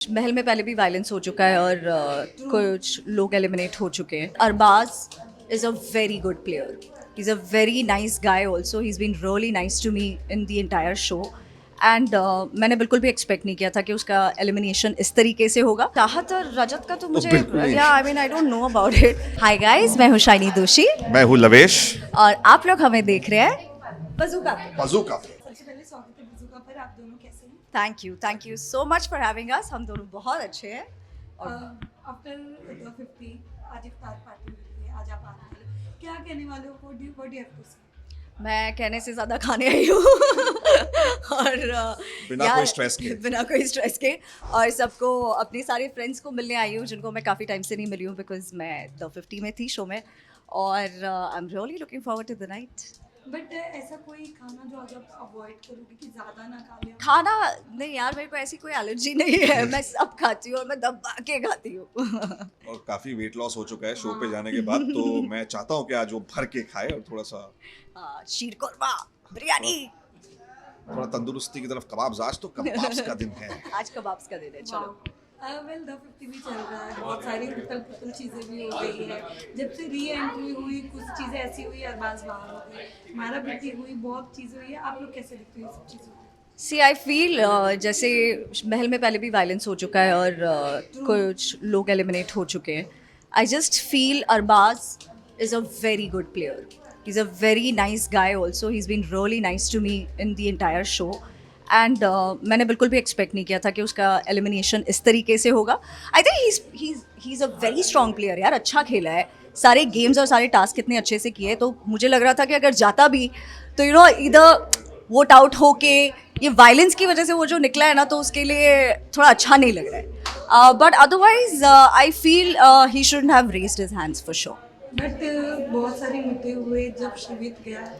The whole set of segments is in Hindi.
महल में पहले भी वायलेंस हो चुका है और कुछ लोग एलिमिनेट हो चुके हैं. Arbaaz is a very good player. He is a very nice guy also. He is been really nice to me in the entire show. And मैंने बिल्कुल भी एक्सपेक्ट नहीं किया था कि उसका एलिमिनेशन इस तरीके से होगा. चाहत और रजत का तो मुझे या आई mean I don't know about it. Hi guys, मैं हूँ शाइनी दोषी मैं हूँ लवेश. और आप लोग हमें देख रहे हैं बज़ूका. सबसे पहले स्वागत है बज़ूका पर. आप दोनों कैसे हैं? Thank you so much for having us. हम दोनों बहुत अच्छे हैं. आफ्टर द 50 आज इफ्तार पार्टी हुई है, आज आप आने वाले हो. क्या कहने वाले हो? What do you have to say? मैं कहने से ज़्यादा खाने आई हूँ और बिना कोई स्ट्रेस के. बिना कोई स्ट्रेस के. और सबको अपनी सारे फ्रेंड्स को मिलने आई हूँ जिनको मैं काफ़ी टाइम से नहीं मिली हूँ बिकॉज मैं द 50 में थी शो में. और I am really looking forward to the night. But ऐसा कोई खाना जो आज आप अवॉइड करोगे कि ज़्यादा ना खा लें? खाना नहीं यार, मेरे को ऐसी कोई एलर्जी नहीं है. मैं सब खाती हूँ और मैं दबा के खाती हूँ. और काफी वेट लॉस हो चुका है शो पे जाने के बाद, तो मैं चाहता हूँ कि आज वो भर के खाए और थोड़ा सा शीर कोरमा, बिरयानी. थोड़ा तंदुरुस्ती की तरफ कबाब्स. आज तो कबाब्स का दिन है. आज कबाब्स का दिन है. चलो. वेल द 50 भी चल रहा है, बहुत सारी उथल पुथल चीज़ें भी हो गई है. जब से री एंट्री हुई कुछ चीज़ें ऐसी हुई, अरबाज बाहर हो गई, हमारा बेटी हुई, बहुत चीज़ें हुई है. आप लोग कैसे देखते हो ये सब चीज़ों को? सी आई फील जैसे महल में पहले भी वायलेंस हो चुका है और कुछ लोग एलिमिनेट हो चुके हैं. I just feel Arbaaz is a very good player. He is a very nice guy also. He is been really nice to me in the entire show. And मैंने बिल्कुल भी एक्सपेक्ट नहीं किया था कि उसका एलिमिनेशन इस तरीके से होगा. I think he is a very strong player यार. अच्छा खेला है, सारे गेम्स और सारे टास्क कितने अच्छे से किए. तो मुझे लग रहा था कि अगर जाता भी तो यू नो इधर वोट आउट होके ये वायलेंस की वजह से वो जो निकला है ना, तो उसके लिए थोड़ा अच्छा नहीं लग रहा है. But otherwise I feel he shouldn't have raised his hands for sure. But बहुत सारे मुद्दे हुए जब शिवित गया.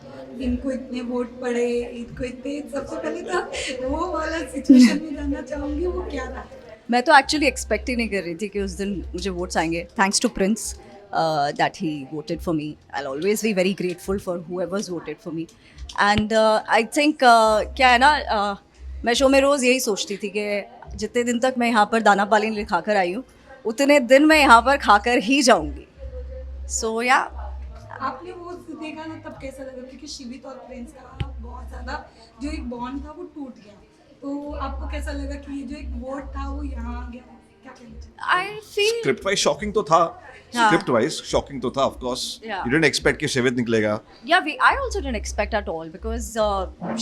इनको इतने वोट पड़े, इनको इतने. सबसे पहले तो वो वाला सिचुएशन में जानना चाहूँगी, वो क्या था? मैं तो एक्चुअली एक्सपेक्ट ही नहीं कर रही थी कि उस दिन मुझे वोट्स आएंगे. Thanks to Prince that he voted for me. I always be very grateful for whoever's voted for me. And I think क्या है ना, मैं शो में रोज़ यही सोचती थी कि जितने दिन तक मैं यहाँ पर दाना पानी लिखा कर आई हूँ उतने दिन मैं यहाँ पर खाकर ही जाऊँगी. सो या आपने वो देखा ना, तब कैसा लगा? क्योंकि शिवित और प्रिंस का बहुत ज़्यादा जो एक बॉन्ड था वो टूट गया. तो आपको कैसा लगा कि ये जो एक वोट था वो यहाँ आ गया? क्या कहना चाहिए? I feel script wise shocking तो था. स्क्रिप्ट वाइज शॉकिंग तो था of course. Yeah. You didn't expect कि शिवित निकलेगा. Yeah, I also didn't expect at all because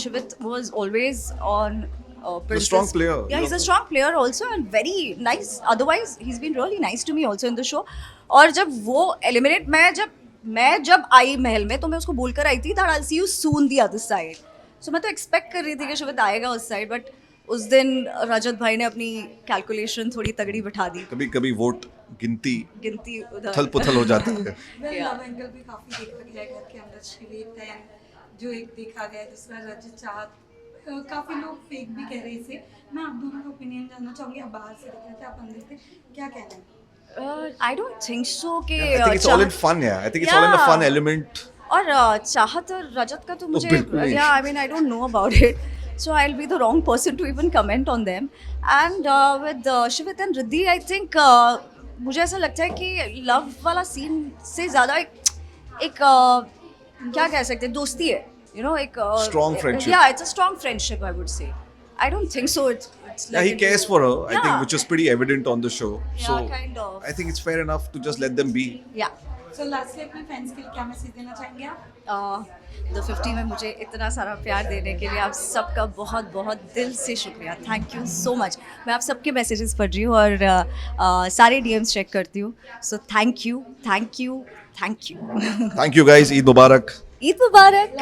Shivit was always on. He's a strong player. Yeah, he's a strong player also and very nice. Otherwise, he's been really nice to me also in the show. और जब वो एलिमिनेट, मैं जब आई महल में तो मैं उसको बोलकर आई थी that I'll see you soon the other side. So मैं तो एक्सपेक्ट कर रही थी कि शिवित आएगा उस साइड. बट उस दिन रजत भाई ने अपनी कैलकुलेशन थोड़ी तगड़ी बिठा दी. कभी कभी वोट गिनती उधर थल पुथल हो जाती है. वेल लव एंगल भी काफ़ी देखा गया है घर के अंदर. शिवित है जो एक देखा गया है, दूसरा रजत चाहत. काफ़ी लोग फेक भी कह रहे हैं इसे. मैं आप दोनों का ओपिनियन जानना चाहूँगी. आप बाहर से देख रहे थे, आप अंदर थे, क्या कहना है? I don't think so कि I think it's all in fun. Yeah, I think it's all in the fun element. और चाहत और रजत का तो मुझे बिल्कुल नहीं. I mean I don't know about it. So I will be the wrong person to even comment on them. And with Shivit and Riddhi I think मुझे ऐसा लगता है कि लव वाला सीन से ज़्यादा एक क्या कह सकते हैं, दोस्ती है. यू नो एक Strong friendship. Yeah, it's a strong friendship I would say. I don't think so. It's Yeah, like he cares for her. I Yeah. think, which is pretty evident on the show. Yeah, So kind of. I think it's fair enough to just let them be. Yeah. So lastly अपने फैंस के लिए क्या मैसेज देना चाहेंगे आप? द 50 में मुझे इतना सारा प्यार देने के लिए आप सबका बहुत बहुत दिल से शुक्रिया. Thank you so much. मैं आप सबके मैसेजेस पढ़ रही हूँ और सारे DMs चेक करती हूँ. So thank you. Thank you guys. Eid Mubarak. Eid Mubarak.